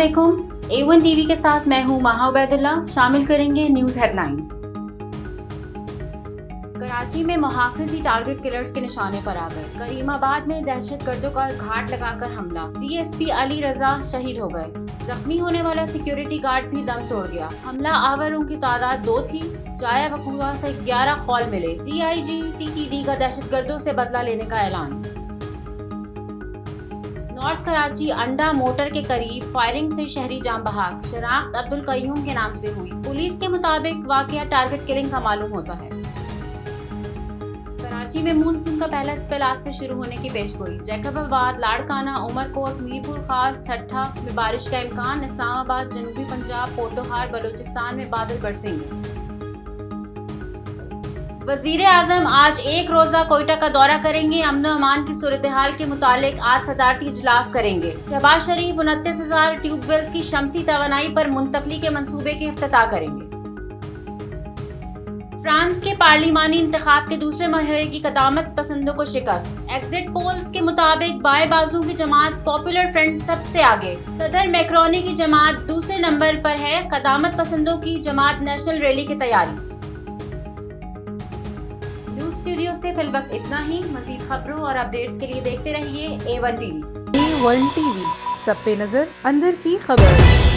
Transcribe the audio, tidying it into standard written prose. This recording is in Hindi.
अस्सलामुअलैकुम। A1 टीवी के साथ मैं हूं माहा उबैदुल्ला। शामिल करेंगे न्यूज़ हेडलाइंस। कराची में मुहाफिजी टारगेट किलर्स के निशाने पर आ गए। करीमाबाद में दहशतगर्दों का घाट लगाकर हमला। DSP अली रजा शहीद हो गए। जख्मी होने वाला सिक्योरिटी गार्ड भी दम तोड़ गया। हमला आवरों की तादाद 2 थी। जाया वकूआ से 11 कॉल मिले। DIG TTD का दहशतगर्दों से बदला लेने का ऐलान। नॉर्थ कराची अंडा मोटर के करीब फायरिंग से शहरी जाम बहाक। शनाख्त अब्दुल कयूम के नाम से हुई। पुलिस के मुताबिक वाकया टारगेट किलिंग का मालूम होता है। कराची में मानसून का पहला स्पेल आज से शुरू होने की पेशगोई। जैकबाबाद, लाड़काना, उमरकोट, मीरपुर खास, ठट्ठा में बारिश का इम्कान। इस्लामाबाद, जनूबी पंजाब, पोटोहार, बलूचिस्तान में बादल बरसेंगे। वजीर आजम आज एक रोजा कोयटा का दौरा करेंगे। अमन अमान की सूरत हाल के मुतालिक आज सदारती इजलास करेंगे। शहबाज शरीफ 29,000 ट्यूबवेल्स की शमसी तवानाई पर मुंतकली के मंसूबे की इफ्तिताह करेंगे। फ्रांस के पार्लिमानी इंतखाब के दूसरे मरहले की कदामत पसंदों को शिकस्त। एग्जिट पोल्स के मुताबिक बाएं बाजू की जमात पॉपुलर फ्रंट सबसे आगे। सदर मैक्रोनी की जमात दूसरे नंबर पर है। कदामत पसंदों की जमात नेशनल रैली की तैयारी। न्यूज़ स्टूडियो से फिलवक्त इतना ही। मज़ीद खबरों और अपडेट्स के लिए देखते रहिए A1 टीवी। A1 टीवी, सब पे नजर, अंदर की खबर।